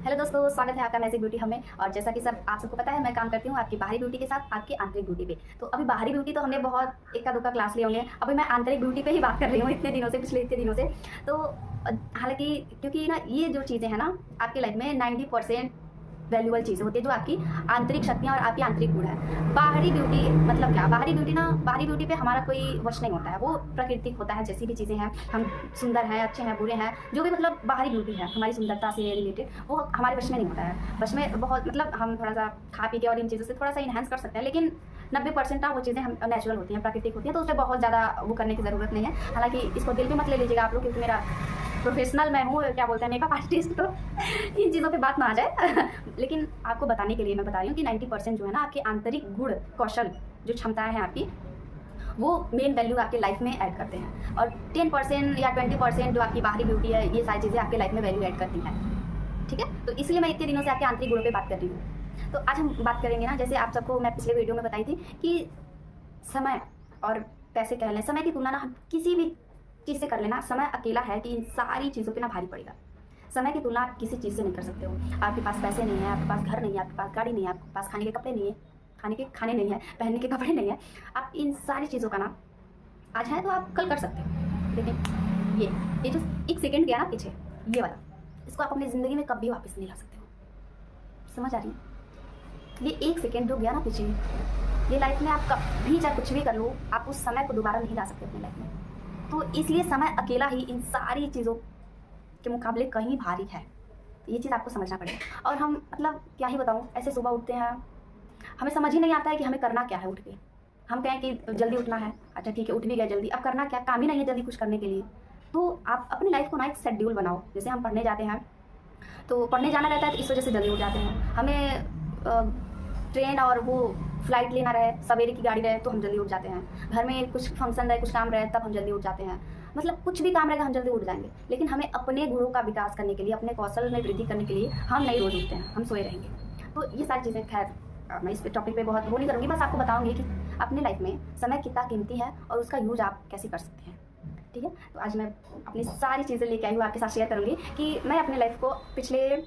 Hello दोस्तों, स्वागत है आपका मैजिक ब्यूटी हमें। और जैसा कि सब आप सबको पता है, मैं काम करती हूँ आपकी बाहरी ब्यूटी के साथ आपकी आंतरिक ब्यूटी पे। तो अभी बाहरी ब्यूटी तो हमने बहुत इक्का दुक्का क्लास लिए होंगे, अभी मैं आंतरिक ब्यूटी पे ही बात कर रही हूँ इतने दिनों से, पिछले इतने दिनों से। तो हालांकि क्योंकि ना ये जो चीज़ें हैं ना आपकी लाइफ में 90% वैल्यूबल चीज़ें होती है जो आपकी आंतरिक शक्तियाँ और आपकी आंतरिक गुण है। बाहरी ब्यूटी मतलब क्या? बाहरी ब्यूटी पे हमारा कोई वश नहीं होता है, वो प्राकृतिक होता है। जैसी भी चीज़ें हैं, हम सुंदर हैं, अच्छे हैं, बुरे हैं, जो भी मतलब बाहरी ब्यूटी है हमारी सुंदरता से रिलेटेड, वो हमारे वश में नहीं होता है। वश में बहुत मतलब हम थोड़ा सा खा पी के और इन चीज़ों से थोड़ा सा इन्हेंस कर सकते हैं, लेकिन 90% ना वो चीज़ें हम नेचुरल होती हैं, प्राकृतिक होती हैं, तो उससे बहुत ज़्यादा वो करने की ज़रूरत नहीं है। हालांकि इसको दिल पे मत ले लीजिएगा आप लोग, क्योंकि मेरा प्रोफेशनल मैं हूँ, क्या बोलते हैं, मेकअप आर्टिस्ट, तो इन चीज़ों पे बात ना आ जाए। लेकिन आपको बताने के लिए मैं बता रही हूँ कि 90% जो है ना आपके आंतरिक गुण, कौशल, जो क्षमताएं हैं आपकी, वो मेन वैल्यू आपके लाइफ में ऐड करते हैं। और 10% या 20% जो आपकी बाहरी ब्यूटी है, ये सारी चीज़ें आपके लाइफ में वैल्यू ऐड करती हैं। ठीक है, तो इसलिए मैं इतने दिनों से आपके आंतरिक गुणों पे बात कर रही हूँ। तो आज हम बात करेंगे ना, जैसे आप सबको मैं पिछले वीडियो में बताई थी कि समय और पैसे कह लें, समय की तुलना ना हम किसी भी चीज़ से कर लेना। समय अकेला है कि इन सारी चीज़ों पे ना भारी पड़ेगा। समय की तुलना आप किसी चीज़ से नहीं कर सकते हो। आपके पास पैसे नहीं है, आपके पास घर नहीं है, आपके पास गाड़ी नहीं है, आपके पास खाने के कपड़े नहीं है, खाने नहीं है, पहनने के कपड़े नहीं है। आप इन सारी चीज़ों का ना आज है तो आप कल कर सकते हो, लेकिन ये जो एक सेकंड गया ना पीछे, ये वाला, इसको आप अपनी ज़िंदगी में कभी वापस नहीं ला सकते हो। समझ आ रही है? ये एक सेकंड जो गया ना पीछे, ये लाइफ में आप कभी चाहे कुछ भी कर लो, आप उस समय को दोबारा नहीं ला सकते अपनी लाइफ में। तो इसलिए समय अकेला ही इन सारी चीज़ों के मुकाबले कहीं भारी है। ये चीज़ आपको समझना पड़ेगा। और हम मतलब क्या ही बताऊँ, ऐसे सुबह उठते हैं, हमें समझ ही नहीं आता है कि हमें करना क्या है उठ के। हम कहें कि जल्दी उठना है, अच्छा ठीक है, उठ भी गए जल्दी, अब करना क्या? काम ही नहीं है जल्दी कुछ करने के लिए। तो आप अपनी लाइफ को ना एक शेड्यूल बनाओ। जैसे हम पढ़ने जाते हैं, तो पढ़ने जाना रहता है तो इस वजह से जल्दी उठ जाते हैं। हमें ट्रेन और वो फ्लाइट लेना रहे, सवेरे की गाड़ी रहे, तो हम जल्दी उठ जाते हैं। घर में कुछ फंक्शन रहे, कुछ काम रहे, तब हम जल्दी उठ जाते हैं। मतलब कुछ भी काम रहेगा हम जल्दी उठ जाएंगे। लेकिन हमें अपने गुणों का विकास करने के लिए, अपने कौशल में वृद्धि करने के लिए हम नहीं रोज उठते हैं, हम सोए रहेंगे। तो ये सारी चीज़ें, खैर मैं इस टॉपिक पे बहुत वो नहीं करूँगी, बस आपको बताऊँगी कि अपनी लाइफ में समय कितना कीमती है और उसका यूज आप कैसे कर सकते हैं। ठीक है, तो आज मैं अपनी सारी चीज़ें लेके आई हूँ, आपके साथ शेयर करूँगी कि मैं अपनी लाइफ को पिछले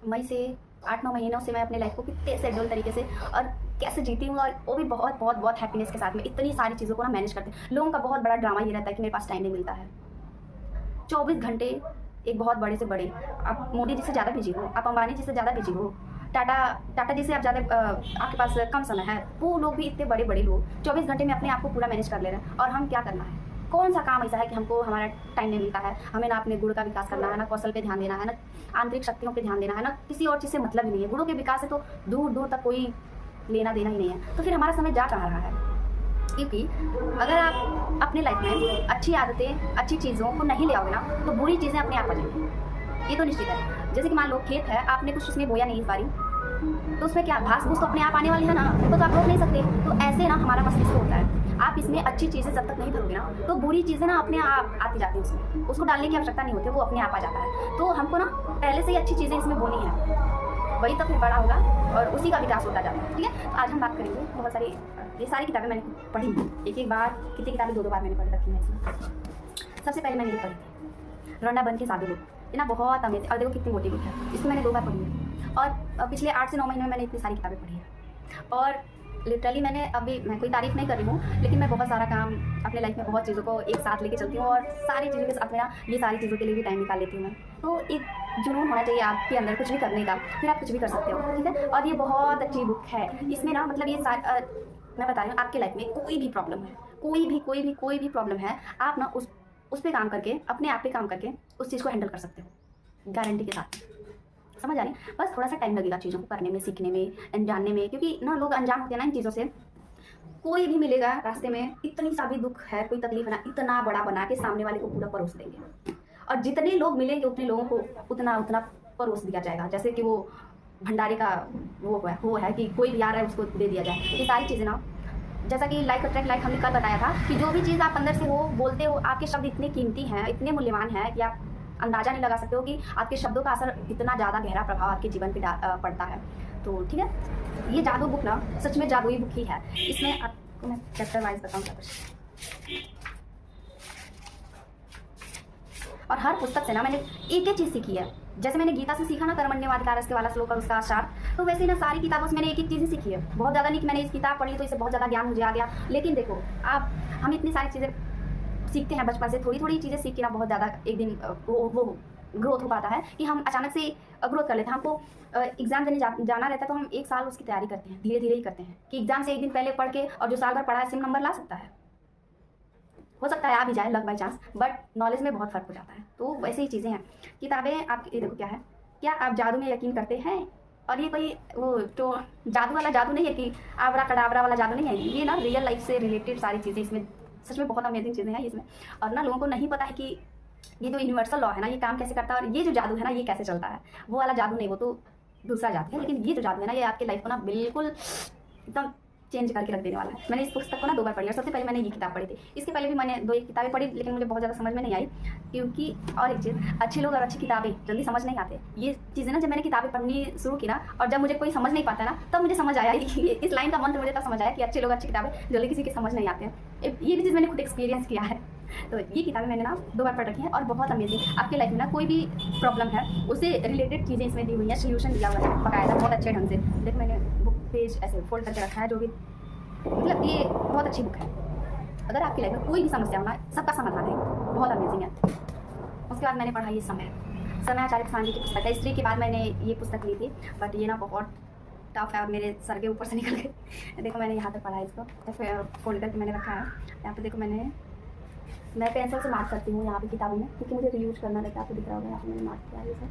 मई से 8-9 महीनों से मैं अपनी लाइफ को कितने शेड्यूल तरीके से और कैसे जीती हूँ, और वो भी बहुत बहुत बहुत हैप्पीनेस के साथ में इतनी सारी चीज़ों को ना मैनेज करते हैं। लोगों का बहुत बड़ा ड्रामा ये रहता है कि मेरे पास टाइम नहीं मिलता है। 24 घंटे एक बहुत बड़े से बड़े, आप मोदी जी से ज़्यादा बिजी हो, आप अंबानी जी से ज़्यादा बिजी हो, टाटा जी से आप ज़्यादा आपके पास कम समय है। वो लोग भी इतने बड़े बड़े लोग 24 घंटे में अपने आप को पूरा मैनेज कर ले रहे हैं। और हम क्या करना है? कौन सा काम ऐसा है कि हमको हमारा टाइम नहीं मिलता है? हमें ना अपने गुण का विकास करना है, ना कौशल पे ध्यान देना है, ना आंतरिक शक्तियों पे ध्यान देना है, ना किसी और चीज़ से मतलब ही नहीं है। गुणों के विकास से तो दूर दूर तक कोई लेना देना ही नहीं है। तो फिर हमारा समय जा कहाँ रहा है? क्योंकि अगर आप अपनी लाइफ में अच्छी आदतें, अच्छी चीज़ों को नहीं ले आओगे ना, तो बुरी चीज़ें अपने आप आ जाएंगी। ये तो निश्चित है। जैसे कि मान लो खेत है, आपने कुछ उसमें बोया नहीं इस बारी, तो उसमें क्या घास फूस तो अपने आप आने वाली है ना, उसको तो आप रोक नहीं सकते। तो ऐसे ना हमारा मस्तिष्क होता है, आप इसमें अच्छी चीज़ें जब तक नहीं करोगे ना, तो बुरी चीज़ें ना अपने आप आती जाती हैं उसमें, उसको डालने की आवश्यकता नहीं होती, वो अपने आप आ जाता है। तो हमको ना पहले से ही अच्छी चीज़ें इसमें बोनी है, वही तो फिर बड़ा होगा और उसी का विकास होता जाता है। ठीक है, तो आज हम बात करेंगे बहुत सारी, ये सारी किताबें मैंने पढ़ी हैं, एक बार, कितनी किताबें 2 बार मैंने पढ़ रखी हैं इसमें। सबसे पहले मैंने ये पढ़ी थी रंडा बन के साधु लोग, ये ना बहुत अमेजिंग, और देखो कितनी मोटी बुक है, इसको मैंने 2 बार पढ़ी है। और पिछले 8 से 9 महीने में मैंने इतनी सारी किताबें पढ़ी है। और लिटरली मैं कोई तारीफ नहीं कर रही हूँ, लेकिन मैं बहुत सारा काम अपने लाइफ में, बहुत चीज़ों को एक साथ लेके चलती हूँ, और सारी चीज़ों के साथ में ना ये सारी चीज़ों के लिए भी टाइम निकाल लेती हूँ मैं। तो एक जुनून होना चाहिए आपके अंदर कुछ भी करने का, फिर आप कुछ भी कर सकते हो। ठीक है, और ये बहुत अच्छी बुक है। इसमें ना मतलब ये मैं बता रही हूँ, आपके लाइफ में कोई भी प्रॉब्लम है, कोई भी प्रॉब्लम है, आप ना उस पर काम करके, अपने आप पे काम करके उस चीज़ को हैंडल कर सकते हो, गारंटी के साथ। समझ आ रही है? बस थोड़ा सा टाइम लगेगा चीज़ों को करने में, सीखने में, जानने में, क्योंकि ना लोग अनजान होते हैं ना इन चीज़ों से। कोई भी मिलेगा रास्ते में, इतनी सा भी दुख है, कोई तकलीफ है ना, इतना बड़ा बना के सामने वाले को पूरा परोस देंगे। और जितने लोग मिलेंगे उतने लोगों को उतना उतना परोस दिया जाएगा। जैसे कि वो भंडारे का वो है कि कोई भी आ रहा है उसको दे दिया जाए। ये सारी चीज़ें ना, जैसा कि लाइक अट्रैक्ट लाइक हमने कल बताया था कि जो भी चीज़ आप अंदर से हो, बोलते हो, आपके शब्द इतने कीमती हैं, इतने मूल्यवान हैं कि आप अंदाज़ा नहीं लगा सकते हो कि आपके शब्दों का असर इतना ज़्यादा गहरा प्रभाव आपके जीवन पे पड़ता है। तो ठीक है, ये जादू बुक ना सच में जादुई बुक ही है। इसमें आपको मैं चैप्टर वाइज बताऊँ कुछ, और हर पुस्तक से ना मैंने एक चीज़ सीखी है जैसे मैंने गीता से सीखा ना कर्मण्येवाधिकारस्ते वाला श्लोक और उसका सार, तो वैसे ही ना सारी किताबों से मैंने एक एक चीज़ें सीखी है। बहुत ज़्यादा नहीं कि मैंने इस किताब पढ़ी तो इससे बहुत ज़्यादा ज्ञान मुझे आ गया, लेकिन देखो आप हम इतनी सारी चीज़ें सीखते हैं बचपन से, थोड़ी थोड़ी चीज़ें सीख के ना बहुत ज़्यादा एक दिन वो ग्रोथ हो पाता है कि हम अचानक से ग्रोथ कर लेते हैं। हमको एग्जाम देने जाना रहता है तो हम 1 साल उसकी तैयारी करते हैं, धीरे धीरे ही करते हैं कि एग्जाम से एक दिन पहले पढ़ के और जो साल भर पढ़ा है सेम नंबर ला सकता है, हो सकता है आ भी जाए luck by chance, but knowledge में बहुत फ़र्क हो जाता है। तो वैसे ही चीज़ें हैं। किताबें आप ये देखो क्या है, क्या आप जादू में यकीन करते हैं? और ये कोई वो तो जादू वाला जादू नहीं है कि आवरा कडावरा वाला जादू नहीं है, ये ना रियल लाइफ से रिलेटेड सारी चीज़ें इसमें सच में बहुत अमेजिंग चीज़ें हैं इसमें। और ना लोगों को नहीं पता है कि ये जो यूनिवर्सल लॉ है ना ये काम कैसे करता है, और ये जो जादू है ना ये कैसे चलता है। वो वाला जादू नहीं, वो तो दूसरा जादू है, लेकिन ये जो जादू है ना ये आपके लाइफ को ना बिल्कुल एकदम चेंज करके रख देने वाला है। मैंने इस पुस्तक को ना 2 बार पढ़ी, और सबसे पहले मैंने ये किताब पढ़ी थी। इसके पहले भी मैंने 2 एक किताबें पढ़ी, लेकिन मुझे बहुत ज़्यादा समझ में नहीं आई, क्योंकि और एक चीज़, अच्छे लोग और अच्छी किताबें जल्दी समझ नहीं आते। ये चीज़ें ना जब मैंने किताबें पढ़नी शुरू की ना, और जब मुझे कोई समझ नहीं पाता ना, तब मुझे समझ आया इस लाइन का मंत्र मुझे तब समझ आया कि अच्छे लोग अच्छी किताबें जल्दी किसी की समझ नहीं आते हैं। ये भी चीज़ मैंने खुद एक्सपीरियंस किया है। तो ये किताबें मैंने ना 2 बार पढ़ रखी हैं और बहुत अमेजिंग। आपके लाइफ में ना कोई भी प्रॉब्लम है उससे रिलेटेड चीज़ें इसमें दी हुई हैं, सोल्यूशन दिया हुआ है बकायदा बहुत अच्छे ढंग से। देखो मैंने बुक पेज ऐसे फोल्ड करके रखा है, जो भी मतलब ये बहुत अच्छी बुक है। अगर आपकी लाइफ में कोई भी समस्या हो ना, सबका समाधान है, बहुत अमेजिंग है। उसके बाद मैंने पढ़ा ये समय आचार्य प्रसाद जी की पुस्तक है। स्त्री के बाद मैंने ये पुस्तक ली थी, बट ये ना बहुत टफ है और मेरे सर के ऊपर से निकल गए। देखो मैंने यहाँ तक पढ़ा है इसको, फिर फोल्ड करके मैंने रखा है। यहाँ पे देखो मैं पेंसिल से मार्क करती हूँ यहाँ पे किताबों में, क्योंकि मुझे रीयूज करना रहता है। आपको दिख रहा होगा यहाँ पे मैंने मार्क किया है इसे।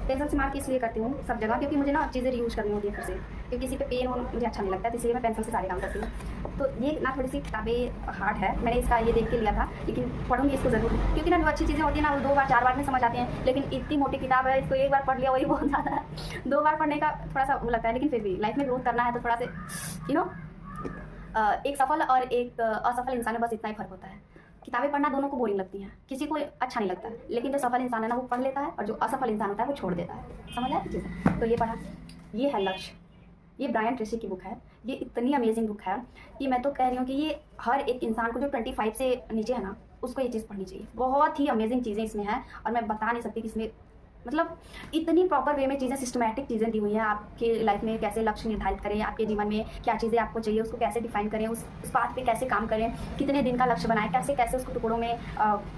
पेंसिल से मार्क इसलिए करती हूँ सब जगह, क्योंकि मुझे ना चीज़ें रीयूज करनी होती है फिर से, क्योंकि किसी पे पेन हो मुझे अच्छा नहीं लगता है, तो इसलिए मैं पेंसिल से सारे काम करती हूँ। तो ये ना थोड़ी सी किताबें हार्ड है, मैंने इसका ये देख के लिया था, लेकिन पढ़ूंगी इसको ज़रूर, क्योंकि ना जो अच्छी चीज़ें होती है ना वो 2 बार 4 बार में समझ आती हैं। लेकिन इतनी मोटी किताब है, इसको 1 बार पढ़ लिया वही बहुत ज़्यादा है। 2 बार पढ़ने का थोड़ा सा वो लगता है, लेकिन फिर भी लाइफ में ग्रोथ करना है तो थोड़ा से एक सफल और एक असफल इंसान में बस इतना ही फर्क होता है। किताबें पढ़ना दोनों को बोरिंग लगती हैं, किसी को अच्छा नहीं लगता, लेकिन जो सफल इंसान है ना वो पढ़ लेता है, और जो असफल इंसान होता है वो छोड़ देता है। समझ आया चीज़ें? तो ये पढ़ा, ये है लक्ष्य, ये ब्रायन ट्रेसी की बुक है। ये इतनी अमेजिंग बुक है कि मैं तो कह रही हूँ कि ये हर एक इंसान को जो 25 से नीचे है ना उसको ये चीज़ पढ़नी चाहिए। बहुत ही अमेजिंग चीज़ें इसमें हैं, और मैं बता नहीं सकती कि इसमें मतलब इतनी प्रॉपर वे में चीज़ें, सिस्टमैटिक चीज़ें दी हुई हैं। आपके लाइफ में कैसे लक्ष्य निर्धारित करें, आपके जीवन में क्या चीज़ें आपको चाहिए उसको कैसे डिफाइन करें, उस पाथ पे कैसे काम करें, कितने दिन का लक्ष्य बनाएं, कैसे कैसे उसको टुकड़ों में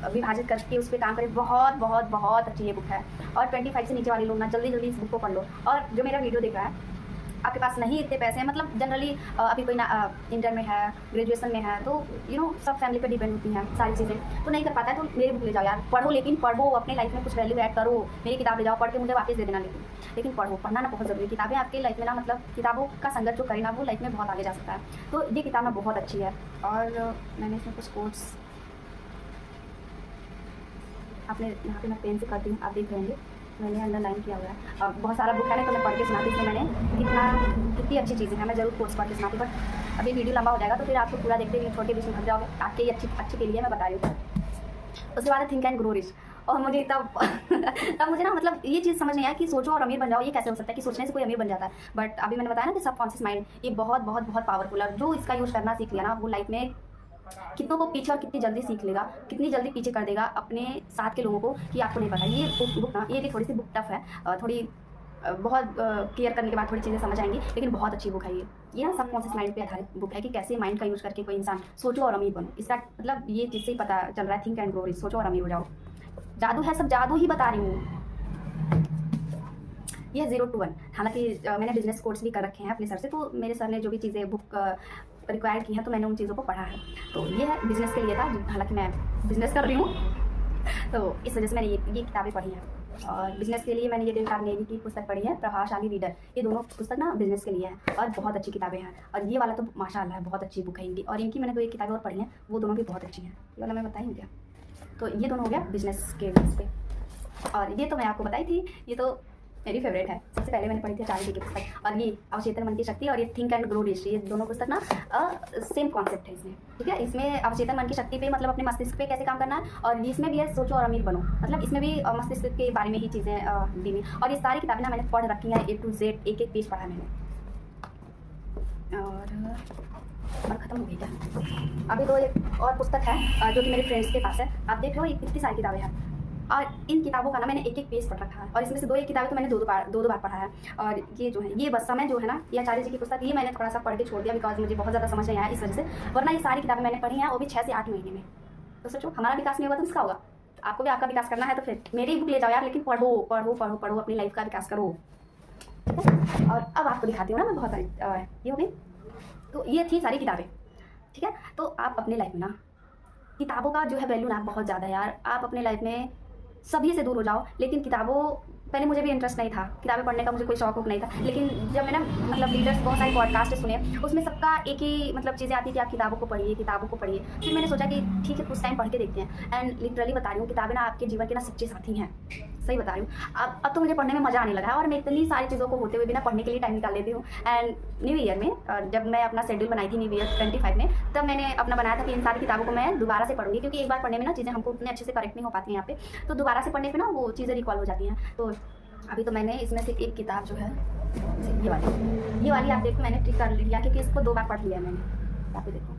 विभाजित करके उस पर काम करें। बहुत बहुत बहुत अच्छी ये बुक है, और 25 से नीचे वाले लोग ना जल्दी जल्दी इस बुक को पढ़ लो। और जो मेरा वीडियो देख रहा है, आपके पास नहीं इतने पैसे हैं, मतलब जनरली अभी कोई ना इंटर में है, ग्रेजुएशन में है, तो सब फैमिली पे डिपेंड होती हैं सारी चीज़ें, तो नहीं कर पाता है, तो मेरी बुक ले जाओ यार, पढ़ो, लेकिन पढ़ो, अपने लाइफ में कुछ वैल्यू ऐड करो। मेरी किताब ले जाओ, पढ़ के मुझे वापस दे देना, लेकिन पढ़ो, पढ़ना ना बहुत ज़रूरी है। किताबें आपकी लाइफ में ना मतलब किताबों का संघर्ष जो करे ना वो लाइफ में बहुत आगे जा सकता है। तो ये किताब ना बहुत अच्छी है। और मैंने इसमें कुछ कोट्स आपने यहाँ पे मैं पेन से करती हूँ, आप देख रहे हैं मैंने अंडरलाइन किया हुआ है। अब बहुत सारा बुक है ना, तो मैं पढ़ के सुनाती, इसमें मैंने कितनी अच्छी चीज़ें हैं, मैं ज़रूर कोर्स पढ़ के सुनाती, बट अभी वीडियो लंबा हो जाएगा तो फिर आपको पूरा देखते हुए छोटे बीच में भग जाओगे। आपके ये अच्छे के लिए मैं बता रही हूँ। उसके बाद थिंक एंड ग्रो रिच, और मुझे तब मुझे ना मतलब ये चीज़ समझ नहीं आया कि सोचो और अमीर बन जाओ। ये कैसे हो सकता है कि सोचने से कोई अमीर बन जाता है? बट अभी मैंने बताया ना कि सबकॉन्शियस माइंड ये बहुत बहुत बहुत पावरफुल है। जो इसका यूज़ करना सीख लिया ना वो लाइफ में कितनों को पीछे और कितनी जल्दी सीख लेगा, कितनी जल्दी पीछे कर देगा अपने साथ के लोगों को कि आपको नहीं पता। ये बुक ना ये भी थोड़ी सी बुक टफ है, थोड़ी बहुत क्लियर करने के बाद थोड़ी चीज़ें समझ आएंगी, लेकिन बहुत अच्छी बुक है ये ना सबकॉन्शियस माइंड पे आधारित बुक है कि कैसे माइंड का यूज़ करके कोई इंसान सोचो और अमीर बनो। इसका मतलब ये चीज़ से ही पता चल रहा है, थिंक एंड ग्रो रिच, सोचो और अमीर हो जाओ। जादू है, सब जादू ही बता रही हूँ। यह 0 to 1, हालांकि मैंने बिजनेस कोर्स भी कर रखे हैं अपने सर से, तो मेरे सर ने जो भी चीज़ें बुक रिक्वायर की हैं तो मैंने उन चीज़ों को पढ़ा है। तो ये है बिज़नेस के लिए था, हालांकि मैं बिज़नेस कर रही हूँ, तो इस वजह से मैंने ये किताबें पढ़ी हैं। और बिज़नेस के लिए मैंने ये डेल कार्नेगी की पुस्तक पढ़ी है, प्रभावशाली लीडर। ये दोनों पुस्तक ना बिज़नेस के लिए हैं और बहुत अच्छी किताबें हैं। और ये वाला तो माशाल्लाह है, बहुत अच्छी बुक है इनकी। और इनकी मैंने 2 एक किताबें और पढ़ी हैं, वो दोनों भी बहुत अच्छी हैं। ये वाला मैं बताई हूँ क्या? तो ये दोनों हो गया बिज़नेस के बेस पे। और ये तो मैं आपको बताई थी, ये तो मेरी फेवरेट है। सबसे पहले मैंने पढ़ी थी आचार्य जी की पुस्तक, और ये अवचेतन मन की शक्ति और ये थिंक एंड ग्रो रिच। ये दोनों पुस्तक ना सेम कॉन्सेप्ट है इसमें, ठीक है। इसमें अवचेतन मन की शक्ति पे मतलब अपने मस्तिष्क पे कैसे काम करना है, और इसमें भी है सोचो और अमीर बनो, मतलब इसमें भी मस्तिष्क के बारे में ही चीज़ें दी हुई। और ये सारी किताबें ना मैंने पढ़ रखी हैं A to Z, एक एक पेज पढ़ा है मैंने। और ख़त्म हो गई क्या? अभी 2 एक और पुस्तक है जो कि मेरे फ्रेंड्स के पास है। आप देख लो ये कितनी सारी किताबें हैं। और इन किताबों का ना मैंने एक-एक पेज पढ़ रखा है और इसमें से 2-1 किताबें तो मैंने 2-2 बार पढ़ा है। और ये जो है, ये बस समय जो है ना, ये आचार्य जी की पुस्तक, ये मैंने थोड़ा-सा पढ़ के छोड़ दिया बिकॉज़ मुझे बहुत ज़्यादा समझ नहीं आया इस वजह से, वरना ये सारी किताबें मैंने पढ़ी हैं, वो भी 6 से 8 महीने में। तो सोचो, हमारा विकास नहीं होगा तो किसका होगा? तो आपको भी आपका विकास करना है तो फिर मेरी ही बुक ले जाओ यार, लेकिन पढ़ो, पढ़ो, पढ़ो, पढ़ो, अपनी लाइफ़ का विकास करो। ठीक है? और अब आपको दिखाती हूँ ना मैं बहुत सारी ये हो गई। तो ये थी सारी किताबें, ठीक है? तो आप अपनी लाइफ़ में ना किताबों का जो है वैल्यू ना बहुत ज़्यादा है यार। आप अपने लाइफ़ में सभी से दूर हो जाओ, लेकिन किताबों, पहले मुझे भी इंटरेस्ट नहीं था, किताबें पढ़ने का मुझे कोई शौक नहीं था। लेकिन जब मैं ना मतलब लीडर्स बहुत सारे पॉडकास्ट सुने, उसमें सबका एक ही मतलब चीज़ें आती कि आप किताबों को पढ़िए, किताबों को पढ़िए। फिर मैंने सोचा कि ठीक है, कुछ टाइम पढ़ के देखते हैं। एंड लिटरली बता रही हूँ, किताबें ना आपके जीवन के ना सच्चे साथी हैं। सही बता रही हूँ। अब तो मुझे पढ़ने में मज़ा आने लगा है और मैं इतनी सारी चीज़ों को होते हुए भी ना पढ़ने के लिए टाइम निकाल लेती हूँ। एंड न्यू ईयर में जब मैं अपना शेड्यूल बनाई थी न्यू ईयर 25 में, तब मैंने अपना बनाया था कि इन सारी किताबों को मैं दोबारा से पढ़ूँगी, क्योंकि एक बार पढ़ने में ना चीज़ें हमको उतने अच्छे से करेक्ट नहीं हो पाती हैं यहाँ पे, तो दोबारा से पढ़ने पे ना वो चीज़ें रिकॉल हो जाती हैं। तो अभी तो मैंने इसमें से एक किताब जो है, ये वाली आप देखो, मैंने टिक कर लिया क्योंकि इसको 2 बार पढ़ लिया है मैंने। यहाँ पे देखो,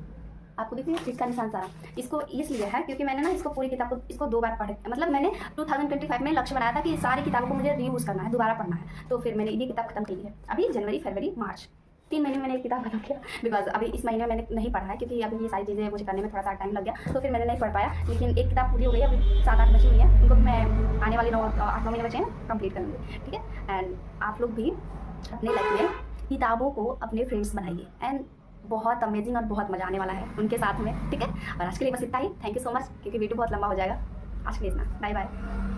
आपको दिख रही है टिक का निशान सारा। इसको इसलिए है क्योंकि मैंने ना इसको पूरी किताब को इसको 2 बार पढ़ा, मतलब मैंने 2025 में लक्ष्य बनाया था कि सारी किताबों को मुझे रीयूज़ करना है, दोबारा पढ़ना है। तो फिर मैंने ये किताब खत्म की है। अभी जनवरी, फरवरी, मार्च 3 महीने में मैंने एक किताब खत्म किया बिकॉज़ अभी इस महीने में मैंने नहीं पढ़ा है क्योंकि अभी ये सारी चीज़ें मुझे करने में थोड़ा सा टाइम लग गया, तो फिर मैंने नहीं पढ़ पाया। लेकिन एक किताब पूरी हो गई, अभी 7-8 बची हुई है, उनको मैं आने वाले 8-9 महीने बचे हैं ना, कंप्लीट कर लूँगी। ठीक है? एंड आप लोग भी अपने लाइफ में किताबों को अपने फ्रेंड्स बनाइए एंड बहुत अमेजिंग और बहुत मज़ा आने वाला है उनके साथ में। ठीक है? और आज के लिए बस इतना ही। थैंक यू सो मच, क्योंकि वीडियो बहुत लंबा हो जाएगा। आज के लिए इतना। Bye bye.